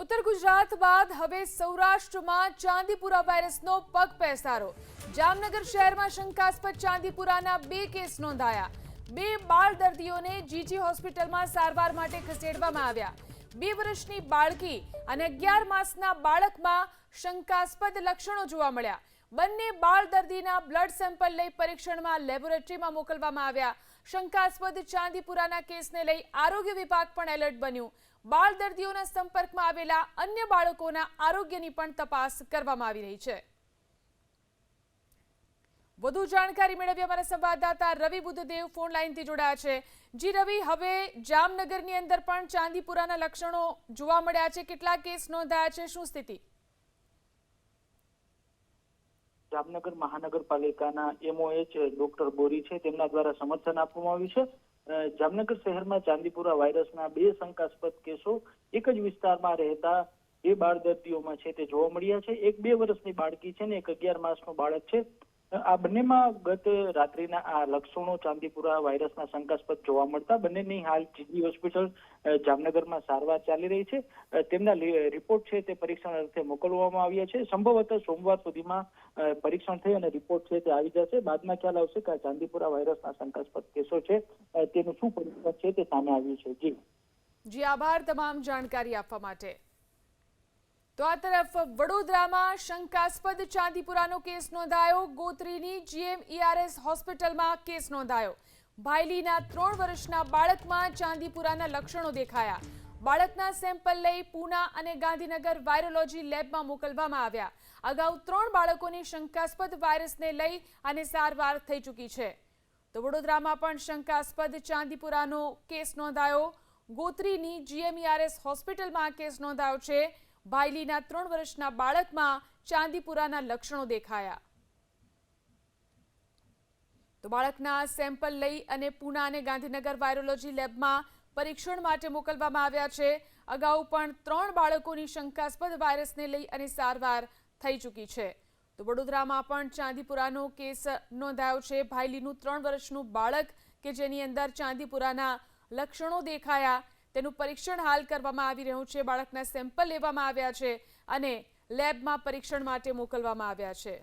ઉત્તર ગુજરાત બાદ હવે સૌરાષ્ટ્રમાં ચાંદીપુરા વાયરસનો પગ પેસારો। જામનગર શહેરમાં શંકાસ્પદ ચાંદીપુરાના 2 કેસ નોંધાયા। 2 બાળ દર્દીઓને જીજી હોસ્પિટલમાં સારવાર માટે ખસેડવામાં આવ્યા। 2 વર્ષની બાળકી અને 11 માસના બાળકમાં શંકાસ્પદ લક્ષણો જોવા મળ્યા। બંને બાળ દર્દીના બ્લડ સેમ્પલ લઈ પરીક્ષણમાં લેબોરેટરીમાં મોકલવામાં આવ્યા। શંકાસ્પદ ચાંદીપુરાના કેસને લઈ આરોગ્ય વિભાગ પણ એલર્ટ બન્યું। બાળ દર્દીઓના સંપર્કમાં આવેલા અન્ય બાળકોના આરોગ્યની પણ તપાસ કરવામાં આવી રહી છે। વધુ જાણકારી મેળવી અમારા સંવાદદાતા રવિ બુદ્ધદેવ ફોન લાઈનથી જોડાયા છે। જી રવિ, હવે જામનગરની અંદર પણ ચાંદીપુરાના લક્ષણો જોવા મળ્યા છે, કેટલા કેસ નોંધાયા છે, શું સ્થિતિ? જામનગર મહાનગરપાલિકાના એમઓએચ ડોક્ટર બોરી છે, તેમના દ્વારા સમર્થન આપવામાં આવ્યું છે। જામનગર શહેરમાં ચાંદીપુરા વાયરસના 2 શંકાસ્પદ કેસો એક જ વિસ્તારમાં રહેતા 2 બાળ દર્દીઓમાં છે તે જોવા મળ્યા છે। એક 2 વર્ષની બાળકી છે ને એક 11 માસનું બાળક છે। આ બંનેમાં ગત રાત્રિના આ લક્ષણો ચાંદીપુરા વાયરસના શંકાસ્પદ જોવા મળતા બંનેની હાલ જીજી હોસ્પિટલ જામનગરમાં સારવાર ચાલી રહી છે। તેમના રિપોર્ટ છે તે પરીક્ષણ અર્થે મોકલવામાં આવ્યા છે। સંભવતઃ સોમવાર સુધીમાં પરીક્ષણ થઈ અને રિપોર્ટ છે તે આવી જશે। બાદમાં ખ્યાલ આવશે કે આ ચાંદીપુરા વાયરસના શંકાસ્પદ કેસો છે તેનું શું પરીક્ષણ છે તે સામે આવ્યું છે। જી આભાર તમામ જાણકારી આપવા માટે। તો આ તરફ વડોદરામાં શંકાસ્પદ ચાંદીપુરાનો કેસ નોંધાયો। ગોત્રીની GMERS હોસ્પિટલમાં કેસ નોંધાયો। ભાયલીના 3 વર્ષના બાળકમાં ચાંદીપુરાના લક્ષણો દેખાયા। બાળકના સેમ્પલ લઈ પૂના અને ગાંધીનગર વાયરોલોજી લેબમાં મોકલવામાં આવ્યા। અગાઉ 3 બાળકોની શંકાસ્પદ વાયરસને લઈ અને સારવાર થઈ ચૂકી છે। તો વડોદરામાં પણ શંકાસ્પદ ચાંદીપુરાનો કેસ નોંધાયો। ગોત્રીની GMERS હોસ્પિટલમાં કેસ નોંધાયો છે। ભાયલીના 3 વર્ષના બાળકમાં ચાંદીપુરાના લક્ષણો દેખાયા। તો બાળકના સેમ્પલ લઈ અને પૂના અને ગાંધીનગર વાયરોલોજી લેબમાં પરીક્ષણ માટે મોકલવામાં આવ્યા છે। અગાઉ પણ 3 બાળકોની શંકાસ્પદ વાયરસને લઈ અને સારવાર થઈ ચૂકી છે। તો વડોદરામાં પણ ચાંદીપુરાનો કેસ નોંધાયો છે। ભાયલીનું 3 વર્ષનું બાળક કે જેની અંદર ચાંદીપુરાના લક્ષણો દેખાયા, તેનું પરીક્ષણ હાલ કરવામાં આવી રહ્યું છે। બાળકના સેમ્પલ લેવામાં આવ્યા છે અને લેબમાં પરીક્ષણ માટે મોકલવામાં આવ્યા છે।